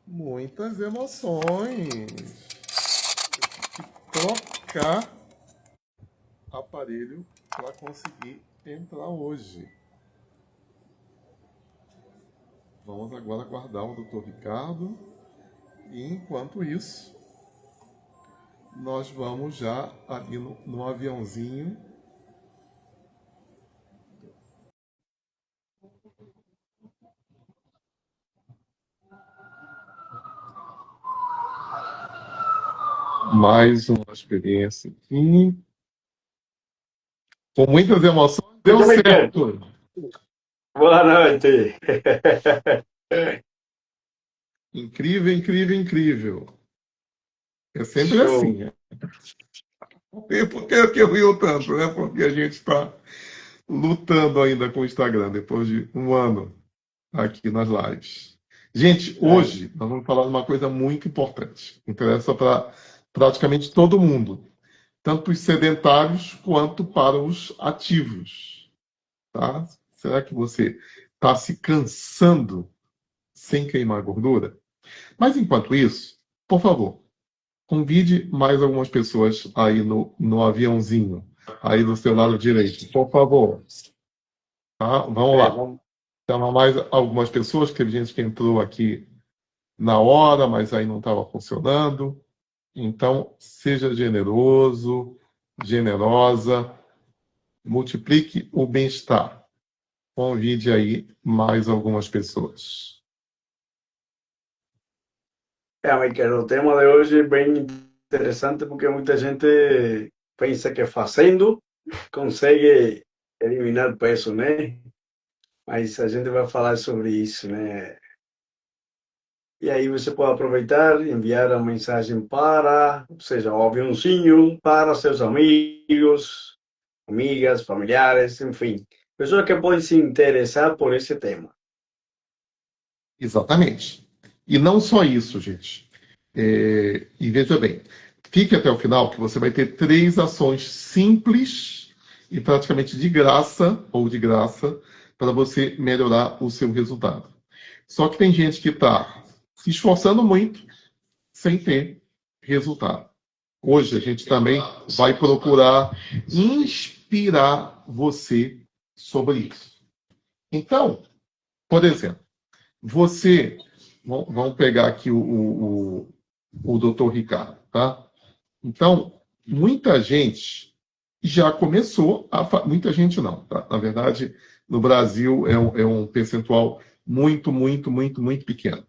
Muitas emoções. Trocar aparelho para conseguir entrar hoje. Vamos agora aguardar o Dr. Ricardo. E enquanto isso, nós vamos já ali no aviãozinho. Mais uma experiência aqui. Com muitas emoções, deu Muito bem, certo. boa noite. Incrível, incrível, incrível. É sempre Show. assim. E por que eu rio tanto? Né? Porque a gente está lutando ainda com o Instagram depois de um ano aqui nas lives. Gente, É, hoje nós vamos falar de uma coisa muito importante. Interessa para praticamente todo mundo, tanto os sedentários quanto para os ativos. Tá? Será que você está se cansando sem queimar gordura? Mas enquanto isso, por favor, convide mais algumas pessoas aí no aviãozinho, aí do seu lado direito, por favor. Tá? Vamos lá. vamos. Chama mais algumas pessoas, que teve gente que entrou aqui na hora, mas aí não estava funcionando. Então, seja generoso, generosa, multiplique o bem-estar. Convide aí mais algumas pessoas. Michael, o tema de hoje é bem interessante porque muita gente pensa que fazendo consegue eliminar peso, né? Mas a gente vai falar sobre isso, né? E aí você pode aproveitar e enviar a mensagem para, ou seja, o aviãozinho para seus amigos, amigas, familiares, enfim, pessoas que podem se interessar por esse tema. Exatamente. E não só isso, gente. E veja bem, fique até o final que você vai ter 3 ações simples e praticamente de graça ou de graça para você melhorar o seu resultado. Só que tem gente que está se esforçando muito sem ter resultado. Hoje a gente também vai procurar inspirar você sobre isso. Então, por exemplo, você. Vamos pegar aqui o Dr. Ricardo, tá? Então, muita gente já começou a. Muita gente não, tá? Na verdade, no Brasil é um percentual muito, muito, muito, muito pequeno.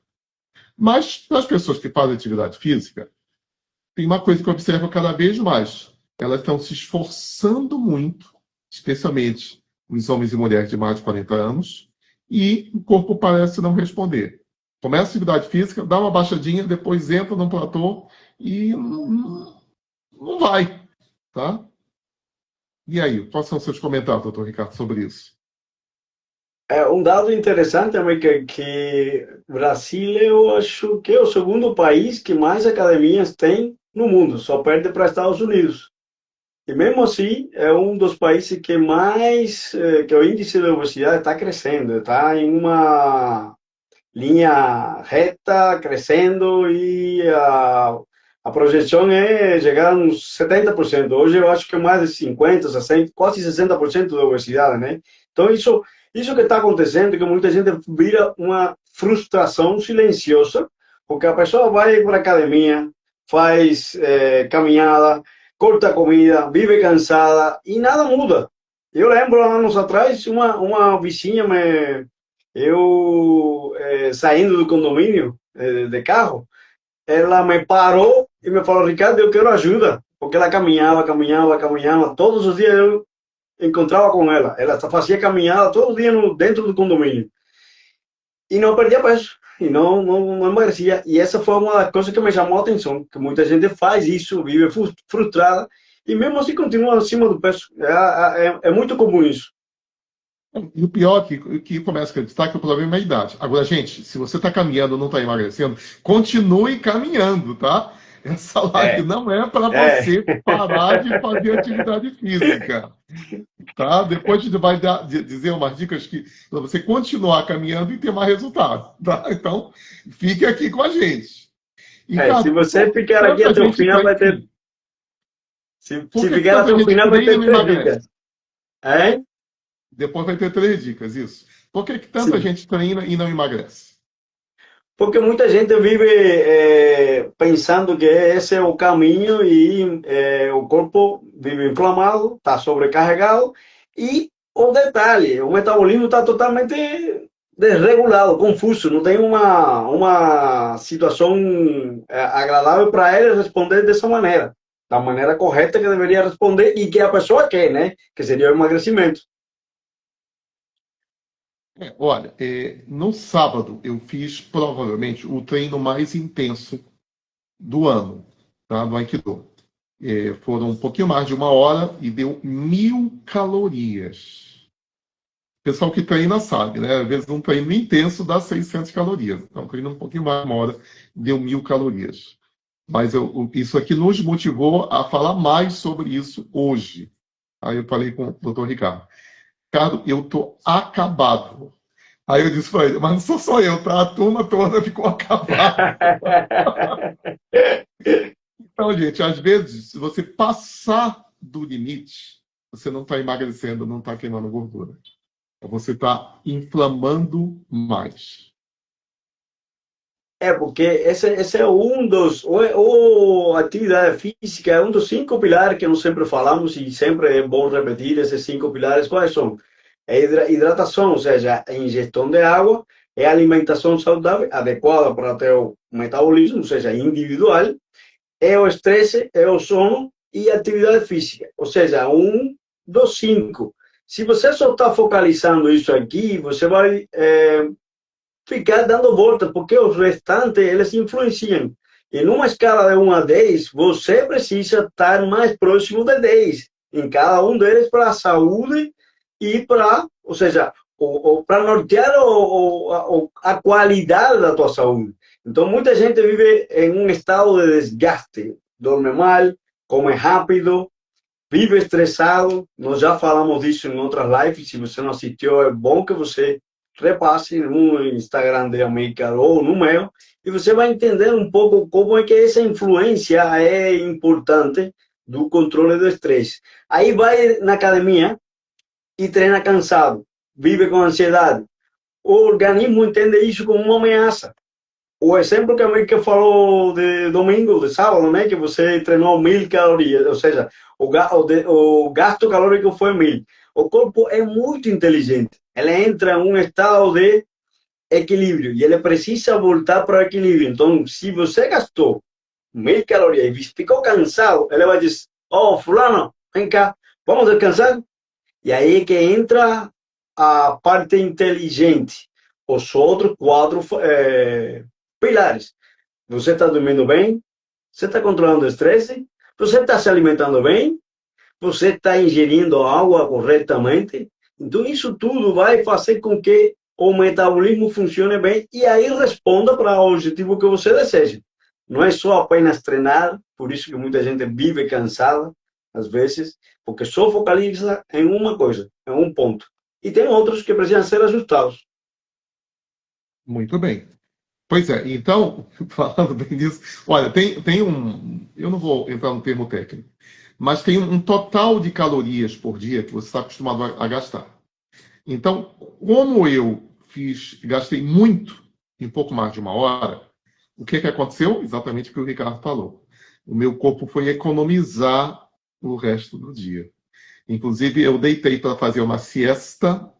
Mas, para as pessoas que fazem atividade física, tem uma coisa que eu observo cada vez mais. Elas estão se esforçando muito, especialmente os homens e mulheres de mais de 40 anos, e o corpo parece não responder. Começa a atividade física, dá uma baixadinha, depois entra num platô e não vai. Tá? E aí, quais são os seus comentários, doutor Ricardo, sobre isso? Um dado interessante também que Brasil, eu acho que é o segundo país que mais academias tem no mundo, só perde para Estados Unidos. E mesmo assim, é um dos países que mais, que o índice de obesidade está crescendo, está em uma linha reta, crescendo e a projeção é chegar a uns 70%. Hoje eu acho que é mais de 50, 60, quase 60% de obesidade, né? Então isso que está acontecendo é que muita gente vira uma frustração silenciosa, porque a pessoa vai para a academia, faz caminhada, corta comida, vive cansada e nada muda. Eu lembro, anos atrás, uma vizinha saindo do condomínio de carro, ela me parou e me falou: Ricardo, eu quero ajuda, porque ela caminhava, caminhava, caminhava, todos os dias eu encontrava com ela fazia caminhada todo dia dentro do condomínio, e não perdia peso, e não emagrecia, e essa foi uma das coisas que me chamou a atenção, que muita gente faz isso, vive frustrada, e mesmo assim continua acima do peso, é muito comum isso. E o pior que começa a acreditar que o problema é a idade. Agora, gente, se você está caminhando ou não está emagrecendo, continue caminhando, tá? Essa live É, não é para é. você parar de fazer atividade física, tá? Depois a gente vai dizer umas dicas que para você continuar caminhando e ter mais resultado, tá? Então, fique aqui com a gente. Se Ricardo, você por que ficar aqui tanta até o gente final, vai ter. treina? Por Se que ficar tanta até o gente final, vai treina e ter não três emagrece? dicas. Hein? Depois vai ter 3 dicas, isso. Por que tanta Sim. gente treina e não emagrece? Porque muita gente vive pensando que esse é o caminho e o corpo vive inflamado, está sobrecarregado e o detalhe, o metabolismo está totalmente desregulado, confuso, não tem uma situação agradável para ele responder dessa maneira, da maneira correta que deveria responder e que a pessoa quer, né? Que seria o emagrecimento. Olha, no sábado eu fiz provavelmente o treino mais intenso do ano, tá? Do Aikido. Foram um pouquinho mais de 1 hora e deu 1.000 calorias. O pessoal que treina sabe, né? Às vezes um treino intenso dá 600 calorias. Então, treino um pouquinho mais de 1 hora deu 1.000 calorias. Mas isso aqui nos motivou a falar mais sobre isso hoje. Aí eu falei com o doutor Ricardo. Ricardo, eu tô acabado. Aí eu disse para ele, mas não sou só eu, tá? A turma toda ficou acabada. Então, gente, às vezes, se você passar do limite, você não está emagrecendo, não está queimando gordura. Você está inflamando mais. Porque esse é um dos. Atividade física é um dos 5 pilares que nós sempre falamos e sempre é bom repetir esses 5 pilares. Quais são? É hidratação, ou seja, a ingestão de água, é alimentação saudável, adequada para o teu metabolismo, ou seja, individual, é o estresse, é o sono e atividade física. Ou seja, um dos 5. Se você só está focalizando isso aqui, você vai ficar dando voltas, porque os restantes, eles influenciam. E numa escala de 1 a 10, você precisa estar mais próximo de 10 em cada um deles para a saúde e para, ou seja, para nortear a qualidade da tua saúde. Então, muita gente vive em um estado de desgaste, dorme mal, come rápido, vive estressado. Nós já falamos disso em outras lives. Se você não assistiu, é bom que você repasse no Instagram de América ou no meu, e você vai entender um pouco como é que essa influência é importante do controle do estresse. Aí vai na academia e treina cansado, vive com ansiedade. O organismo entende isso como uma ameaça. O exemplo que a América falou de domingo, de sábado, né? Que você treinou 1.000 calorias, ou seja, o gasto calórico foi 1.000. O corpo é muito inteligente. Ele entra em um estado de equilíbrio e ele precisa voltar para o equilíbrio. Então, se você gastou 1.000 calorias e ficou cansado, ele vai dizer: oh, fulano, vem cá, vamos descansar? E aí é que entra a parte inteligente, os outros 4 pilares. Você está dormindo bem? Você está controlando o estresse? Você está se alimentando bem? Você está ingerindo água corretamente? Então, isso tudo vai fazer com que o metabolismo funcione bem e aí responda para o objetivo que você deseja. Não é só apenas treinar, por isso que muita gente vive cansada, às vezes, porque só focaliza em uma coisa, em um ponto. E tem outros que precisam ser ajustados. Muito bem. Pois é, então, falando bem disso, olha, tem um. Eu não vou entrar no termo técnico, mas tem um total de calorias por dia que você está acostumado a gastar. Então, como eu gastei muito em pouco mais de 1 hora, o que aconteceu? Exatamente o que o Ricardo falou. O meu corpo foi economizar o resto do dia. Inclusive, eu deitei para fazer uma siesta,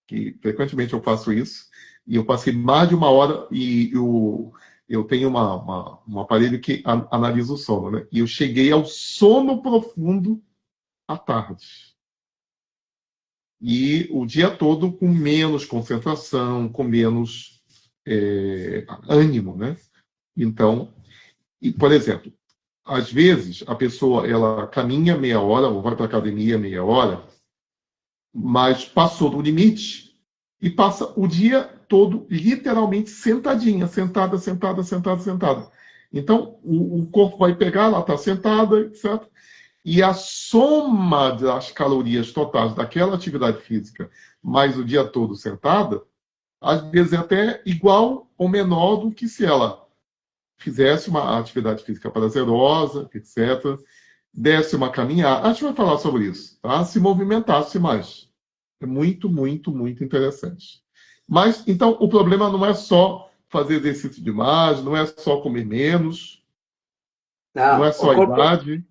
que frequentemente eu faço isso, e eu passei mais de 1 hora e eu tenho um aparelho que analisa o sono, né? E eu cheguei ao sono profundo à tarde. E o dia todo com menos concentração, com menos ânimo, né? Então, por exemplo, às vezes a pessoa ela caminha meia hora ou vai para a academia meia hora, mas passou do limite e passa o dia todo literalmente sentadinha, sentada, sentada, sentada, sentada. Então, o corpo vai pegar, ela está sentada, etc. E a soma das calorias totais daquela atividade física, mais o dia todo sentada, às vezes é até igual ou menor do que se ela fizesse uma atividade física prazerosa, etc., desse uma caminhada. A gente vai falar sobre isso, tá? Se movimentasse mais. É muito, muito, muito interessante. Mas, então, o problema não é só fazer exercício demais, não é só comer menos, não Não, é só a idade.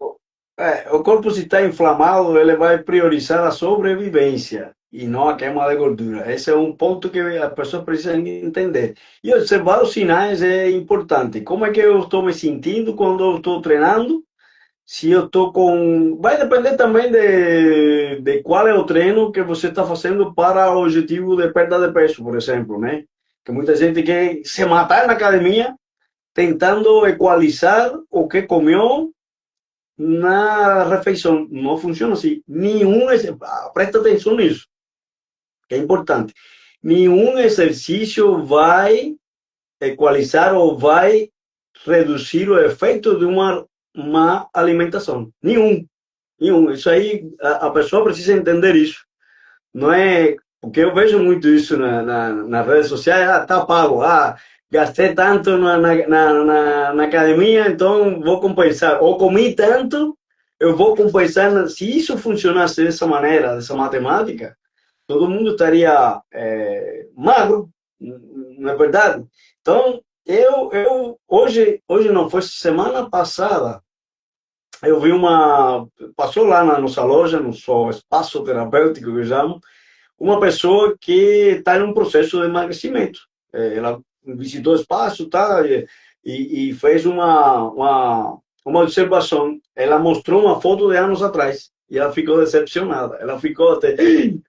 o corpo se está inflamado, ele vai priorizar a sobrevivência e não a queima de gordura. Esse é um ponto que as pessoas precisam entender. E observar os sinais é importante. Como é que eu estou me sentindo quando eu estou treinando? Se eu estou com. Vai depender também de qual é o treino que você está fazendo para o objetivo de perda de peso, por exemplo, né? Que muita gente quer se matar na academia tentando equalizar o que comeu na refeição. Não funciona assim. Presta atenção nisso, que é importante. Nenhum exercício vai equalizar ou vai reduzir o efeito de uma má alimentação. Nenhum. Nenhum. Isso aí, a pessoa precisa entender isso. Não é. Porque eu vejo muito isso nas redes sociais. Ah, tá pago. Ah, gastei tanto na academia, então vou compensar. Ou comi tanto, eu vou compensar. Se isso funcionasse dessa maneira, dessa matemática, todo mundo estaria magro, não é verdade? Então, hoje não, foi semana passada, eu vi passou lá na nossa loja, no seu espaço terapêutico que eu chamo, uma pessoa que está em um processo de emagrecimento. Ela visitou o espaço, tá, e fez uma observação. Ela mostrou uma foto de anos atrás. E ela ficou decepcionada. Ela ficou até,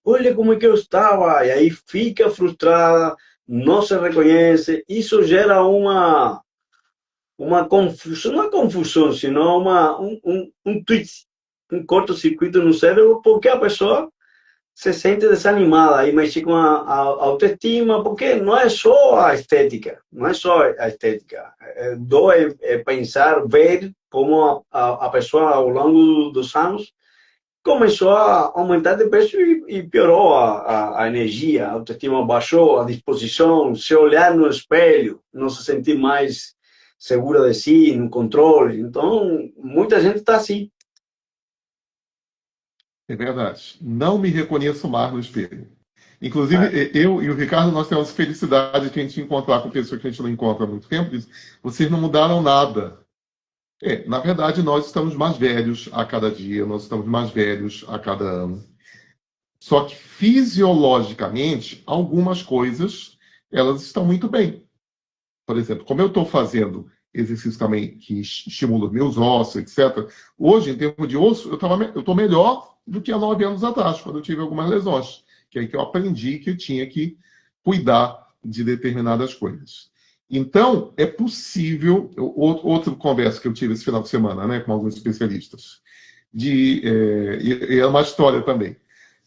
olha como é que eu estava. E aí fica frustrada, não se reconhece. Isso gera uma confusão, não é confusão, senão um twist, um curto-circuito no cérebro, porque a pessoa se sente desanimada e mexe com a autoestima, porque não é só a estética, não é só a estética. Dói pensar, ver como a pessoa ao longo dos anos começou a aumentar de peso e piorou a energia, a autoestima baixou, a disposição, se olhar no espelho, não se sentir mais segura de si, no controle. Então, muita gente está assim. É verdade. Não me reconheço mais no espelho. Inclusive, É, eu e o Ricardo, nós temos felicidade de a gente encontrar com pessoas que a gente não encontra há muito tempo. Diz, vocês não mudaram nada. Na verdade, nós estamos mais velhos a cada dia, nós estamos mais velhos a cada ano. Só que, fisiologicamente, algumas coisas, elas estão muito bem. Por exemplo, como eu estou fazendo exercício também que estimula os meus ossos, etc. Hoje, em termos de osso, eu estou melhor do que há 9 anos atrás, quando eu tive algumas lesões. Que é aí que eu aprendi que eu tinha que cuidar de determinadas coisas. Então, é possível. Outra conversa que eu tive esse final de semana, né, com alguns especialistas, e é uma história também.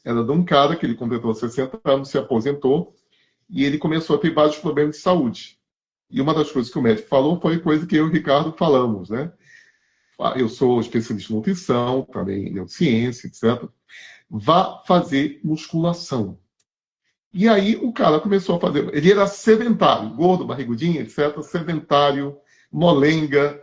Era de um cara que ele completou 60 anos, se aposentou, e ele começou a ter vários problemas de saúde. E uma das coisas que o médico falou foi coisa que eu e o Ricardo falamos, né? Eu sou especialista em nutrição, também em neurociência, etc. Vá fazer musculação. E aí o cara começou a fazer. Ele era sedentário, gordo, barrigudinho, etc. Sedentário, molenga,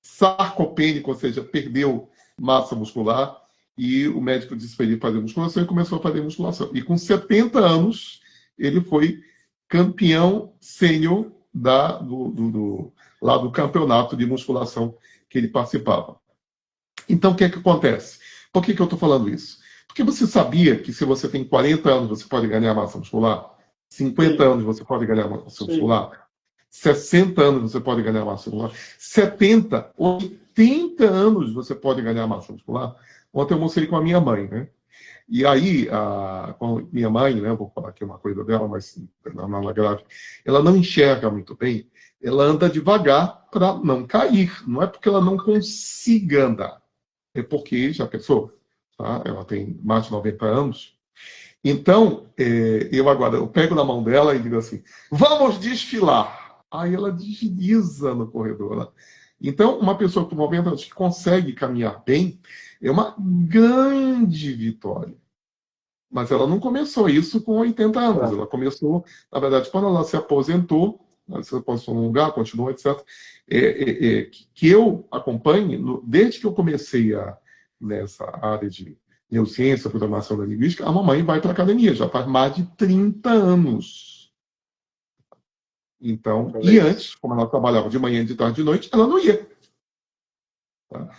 sarcopênico, ou seja, perdeu massa muscular. E o médico disse para ele fazer musculação e começou a fazer musculação. E com 70 anos, ele foi campeão sênior lá do campeonato de musculação que ele participava. Então, o que é que acontece? Por que eu estou falando isso? Porque você sabia que se você tem 40 anos, você pode ganhar massa muscular? 50 sim, anos, você pode ganhar massa sim. muscular? 60 anos, você pode ganhar massa muscular? 70, 80 anos, você pode ganhar massa muscular? Ontem eu mostrei com a minha mãe, né? E aí, com minha mãe, né, vou falar aqui uma coisa dela, mas não é grave, ela não enxerga muito bem, ela anda devagar para não cair. Não é porque ela não consiga andar, é porque, já pensou, tá? Ela tem mais de 90 anos. Então, eu pego na mão dela e digo assim, vamos desfilar. aí ela desliza no corredor. Então, uma pessoa com 90 anos que consegue caminhar bem é uma grande vitória. Mas ela não começou isso com 80 anos. Claro. Ela começou, na verdade, quando ela se aposentou, ela se aposentou num lugar, continuou, etc. Que eu acompanhe, desde que eu comecei nessa área de neurociência, programação da linguística, a mamãe vai para a academia, já faz mais de 30 anos. Então, e antes, como ela trabalhava de manhã, de tarde, de noite, ela não ia.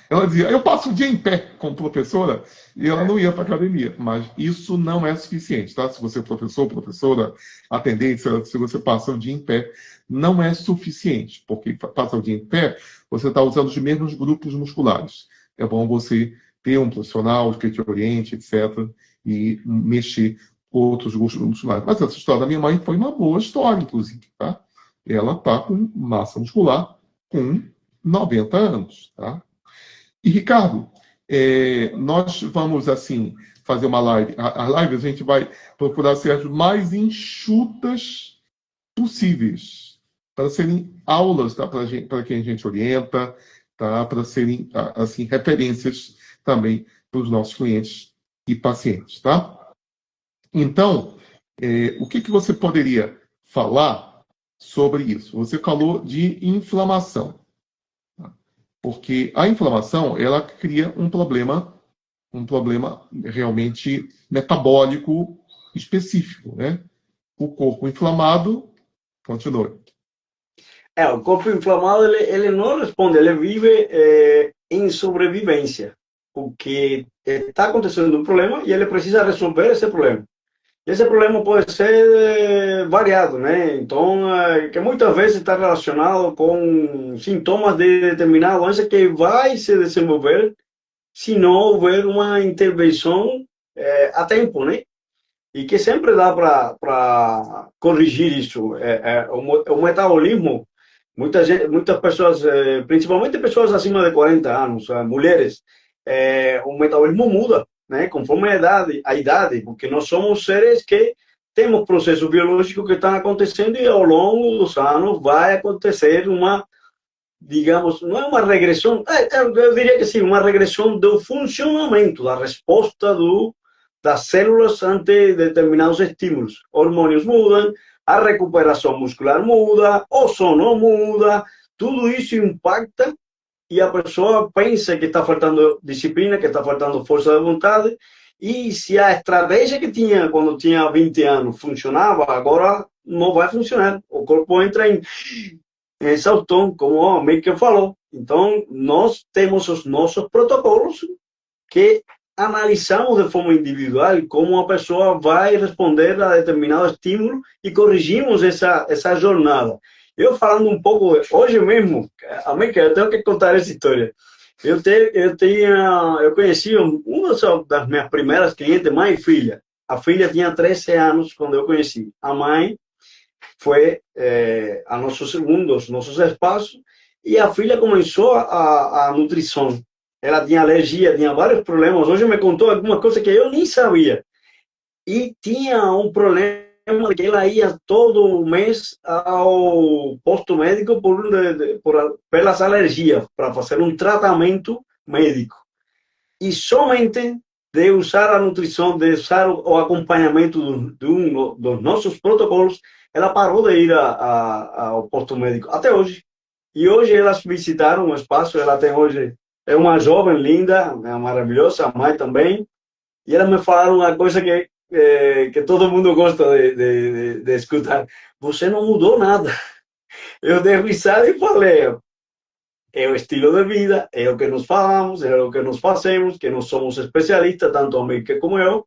Ela dizia, eu passo o dia em pé como professora, e ela não ia para a academia. Mas isso não é suficiente, tá? Se você é professor, professora, atendente, se você passa o dia em pé, não é suficiente, porque passar o dia em pé, você está usando os mesmos grupos musculares. É bom você ter um profissional que te oriente, etc., e mexer com outros grupos musculares. Mas essa história da minha mãe foi uma boa história, inclusive, tá? Ela está com massa muscular com 90 anos, tá? E, Ricardo, nós vamos, assim, fazer uma live. As lives a gente vai procurar ser as mais enxutas possíveis, para serem aulas, tá? Para quem a gente orienta, tá? Para serem, assim, referências também para os nossos clientes e pacientes, tá? Então, o que você poderia falar sobre isso? Você falou de inflamação. Porque a inflamação, ela cria um problema realmente metabólico específico, né? O corpo inflamado, continua. O corpo inflamado, ele não responde, ele vive em sobrevivência, porque está acontecendo um problema e ele precisa resolver esse problema. Esse problema pode ser variado, né? Então, que muitas vezes está relacionado com sintomas de determinada doença que vai se desenvolver se não houver uma intervenção a tempo, né? E que sempre dá para corrigir isso. O metabolismo, muitas pessoas, principalmente pessoas acima de 40 anos, mulheres, o metabolismo muda, né, conforme a idade, porque nós somos seres que temos processos biológicos que estão acontecendo e ao longo dos anos vai acontecer uma, digamos, não é uma regressão, eu diria que sim, uma regressão do funcionamento, da resposta das células ante determinados estímulos. Hormônios mudam, a recuperação muscular muda, o sono muda, tudo isso impacta e a pessoa pensa que está faltando disciplina, que está faltando força de vontade, e se a estratégia que tinha quando tinha 20 anos funcionava, agora não vai funcionar. O corpo entra em exaustão, como o Michael falou. Então, nós temos os nossos protocolos que analisamos de forma individual como a pessoa vai responder a determinado estímulo e corrigimos essa jornada. Eu falando um pouco, hoje mesmo, amiga, eu tenho que contar essa história. Eu conheci uma das minhas primeiras clientes, mãe e filha. A filha tinha 13 anos quando eu conheci. A mãe foi a nossos segundos, nossos espaços, e a filha começou a nutrição. Ela tinha alergia, tinha vários problemas. Hoje me contou alguma coisa que eu nem sabia. E tinha um problema que ela ia todo mês ao posto médico pelas alergias, para fazer um tratamento médico. E somente de usar a nutrição, de usar o acompanhamento de um dos nossos protocolos, ela parou de ir ao posto médico, até hoje. E hoje elas visitaram o espaço, ela tem hoje, é uma jovem linda, maravilhosa, a mãe também, e elas me falaram uma coisa que todo mundo gosta de escutar: você não mudou nada. Eu dei risada e falei: é o estilo de vida, é o que nos falamos, é o que nos fazemos, que nós somos especialistas, tanto a mim como eu,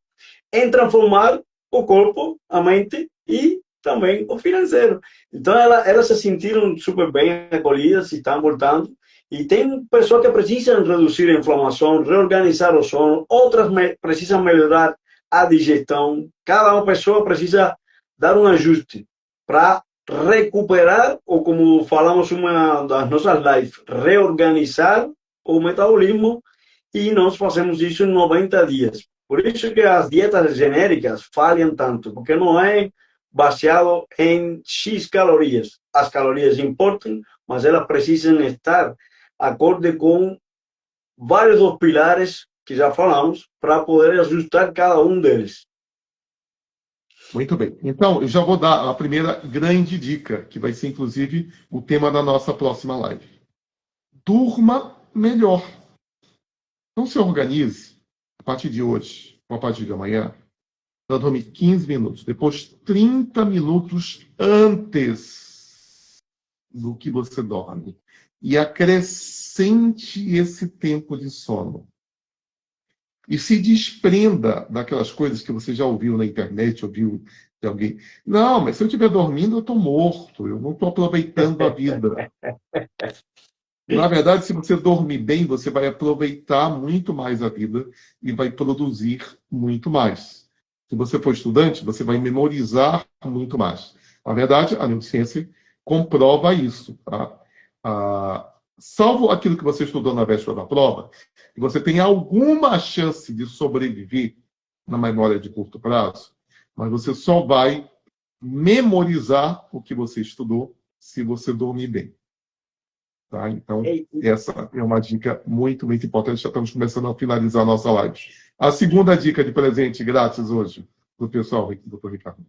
em transformar o corpo, a mente e também o financeiro. Então, elas se sentiram super bem acolhidas e estão voltando. E tem pessoas que precisam reduzir a inflamação, reorganizar o sono, outras precisam melhorar a digestão. Cada pessoa precisa dar um ajuste para recuperar, ou como falamos uma das nossas lives, reorganizar o metabolismo, e nós fazemos isso em 90 dias. Por isso que as dietas genéricas falham tanto, porque não é baseado em X calorias, as calorias importam, mas elas precisam estar acorde com vários dos pilares que já falamos, para poder ajustar cada um deles. Muito bem. Então, eu já vou dar a primeira grande dica, que vai ser, inclusive, o tema da nossa próxima live. Durma melhor. Então, se organize, a partir de hoje, ou a partir de amanhã, para dormir 15 minutos, depois 30 minutos antes do que você dorme. E acrescente esse tempo de sono. E se desprenda daquelas coisas que você já ouviu na internet, ouviu de alguém. Não, mas se eu estiver dormindo, eu estou morto, eu não estou aproveitando a vida. Na verdade, se você dormir bem, você vai aproveitar muito mais a vida e vai produzir muito mais. Se você for estudante, você vai memorizar muito mais. Na verdade, a neurociência comprova isso. Tá? Salvo aquilo que você estudou na véspera da prova, e você tem alguma chance de sobreviver na memória de curto prazo, mas você só vai memorizar o que você estudou se você dormir bem. Tá? Então, essa é uma dica muito, muito importante. Já estamos começando a finalizar a nossa live. A segunda dica de presente grátis hoje, do pessoal, doutor Ricardo.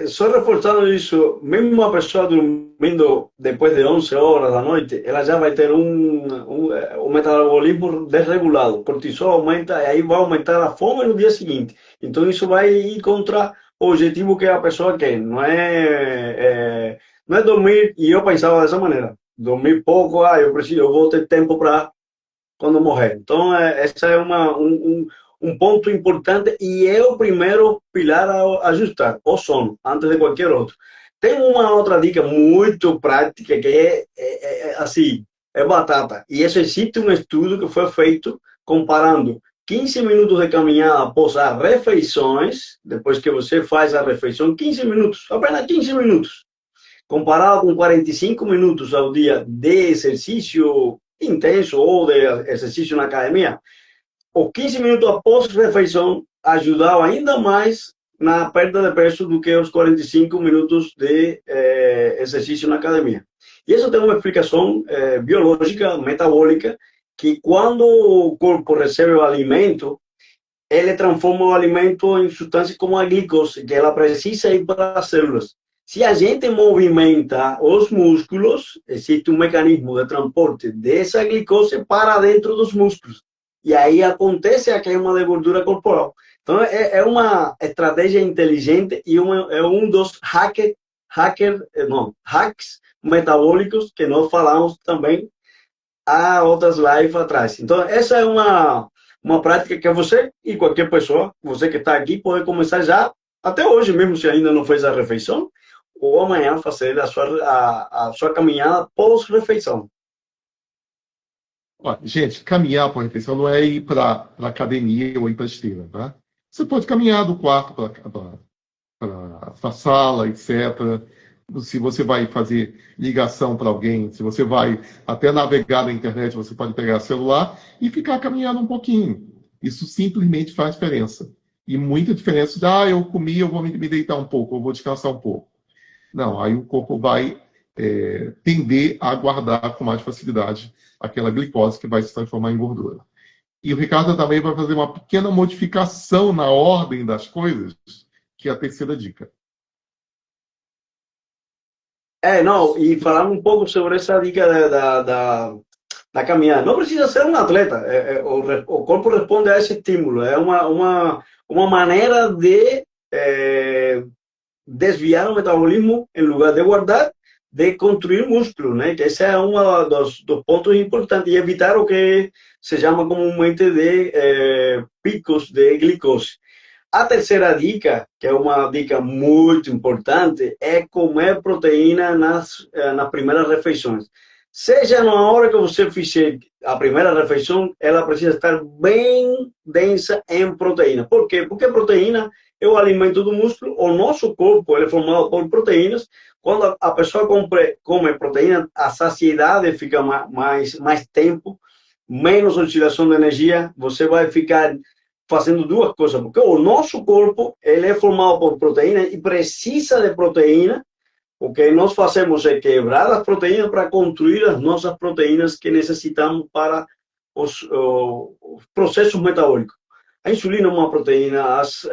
Só reforçando isso, mesmo uma pessoa dormindo depois de 11 horas da noite, ela já vai ter um metabolismo desregulado. O cortisol aumenta e aí vai aumentar a fome no dia seguinte. Então isso vai ir contra o objetivo que a pessoa quer. Não é dormir, e eu pensava dessa maneira, dormir pouco, eu vou ter tempo para quando morrer. Então, essa é um ponto importante e é o primeiro pilar a ajustar, o sono, antes de qualquer outro. Tem uma outra dica muito prática que assim, é batata. E isso existe um estudo que foi feito comparando 15 minutos de caminhada após as refeições, depois que você faz a refeição, 15 minutos, apenas 15 minutos, comparado com 45 minutos ao dia de exercício intenso ou de exercício na academia, os 15 minutos após a refeição ajudavam ainda mais na perda de peso do que os 45 minutos de exercício na academia. E isso tem uma explicação biológica, metabólica, que quando o corpo recebe o alimento, ele transforma o alimento em substâncias como a glicose, que ela precisa ir para as células. Se a gente movimenta os músculos, existe um mecanismo de transporte dessa glicose para dentro dos músculos. E aí acontece a queima de gordura corporal. Então, é uma estratégia inteligente e é um dos hacks metabólicos que nós falamos também há outras lives atrás. Então, essa é uma prática que você e qualquer pessoa, você que está aqui, pode começar já, até hoje mesmo, se ainda não fez a refeição, ou amanhã fazer a sua caminhada pós-refeição. Gente, caminhar para a refeição não é ir para a academia ou ir para a esteira, tá? Você pode caminhar do quarto para a sala, etc. Se você vai fazer ligação para alguém, se você vai até navegar na internet, você pode pegar celular e ficar caminhando um pouquinho. Isso simplesmente faz diferença. E muita diferença de, eu comi, eu vou me deitar um pouco, eu vou descansar um pouco. Não, aí o corpo vai tender a guardar com mais facilidade aquela glicose que vai se transformar em gordura. E o Ricardo também vai fazer uma pequena modificação na ordem das coisas, que é a terceira dica. E falando um pouco sobre essa dica da caminhada. Não precisa ser um atleta, o corpo responde a esse estímulo, é uma maneira de desviar o metabolismo em lugar de guardar, de construir músculo, né? Que esse é um dos pontos importantes, e evitar o que se chama comumente de picos de glicose. A terceira dica, que é uma dica muito importante, é comer proteína nas primeiras refeições. Seja na hora que você fizer a primeira refeição, ela precisa estar bem densa em proteína. Por quê? Porque a proteína é o alimento do músculo. O nosso corpo ele é formado por proteínas. Quando a pessoa come proteína, a saciedade fica mais tempo, menos oxidação de energia. Você vai ficar fazendo duas coisas, porque o nosso corpo ele é formado por proteína e precisa de proteína O que nós fazemos é quebrar as proteínas para construir as nossas proteínas que necessitamos para os processos metabólicos. A insulina é uma proteína, as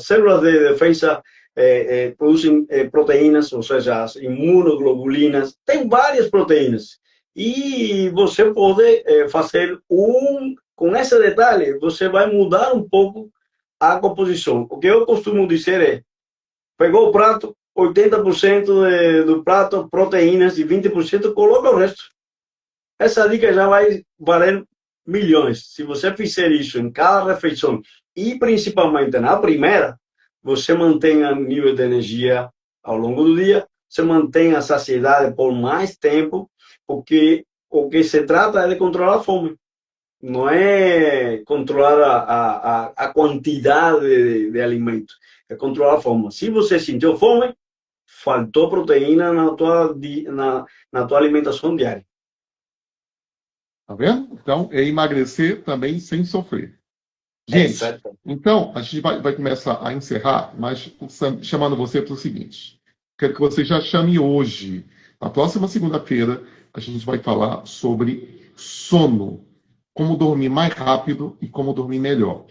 células de defesa produzem proteínas, ou seja, as imunoglobulinas, tem várias proteínas. E você pode fazer com esse detalhe, você vai mudar um pouco a composição. O que eu costumo dizer é, pegou o prato, 80% do prato, proteínas, e 20% coloca o resto. Essa dica já vai valer milhões. Se você fizer isso em cada refeição, e principalmente na primeira, você mantém o nível de energia ao longo do dia, você mantém a saciedade por mais tempo, porque o que se trata é de controlar a fome. Não é controlar a quantidade de alimento, é controlar a fome. Se você sentiu fome, faltou proteína na tua alimentação diária. Tá vendo? Então, é emagrecer também sem sofrer. Gente, então, a gente vai começar a encerrar, mas chamando você para o seguinte. Quero que você já chame hoje. Na próxima segunda-feira, a gente vai falar sobre sono. Como dormir mais rápido e como dormir melhor.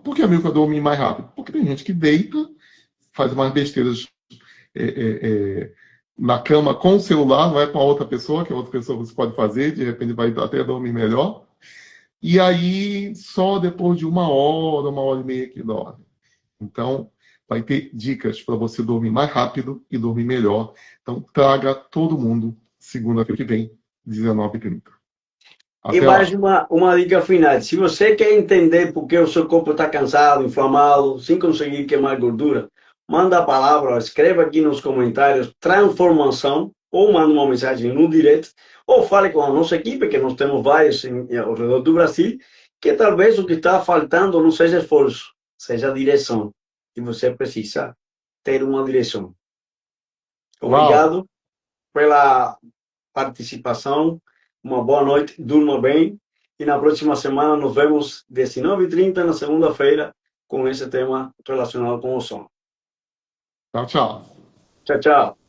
Por que, amigo, eu dormir mais rápido? Porque tem gente que deita, faz umas besteiras na cama com o celular, não é com a outra pessoa, que a outra pessoa você pode fazer, de repente vai até dormir melhor. E aí, só depois de 1 hora, 1 hora e meia que dorme. Então, vai ter dicas para você dormir mais rápido e dormir melhor. Então, traga todo mundo segunda-feira que vem, 19h30. E mais uma dica final. Se você quer entender por que o seu corpo está cansado, inflamado, sem conseguir queimar gordura, manda a palavra, escreva aqui nos comentários transformação, ou manda uma mensagem no direct, ou fale com a nossa equipe, que nós temos vários ao redor do Brasil, que talvez o que está faltando não seja esforço, seja direção. E você precisa ter uma direção. Obrigado pela participação. Uma boa noite, durma bem. E na próxima semana nos vemos 19h30 na segunda-feira com esse tema relacionado com o sono. Tchau, tchau. Tchau, tchau.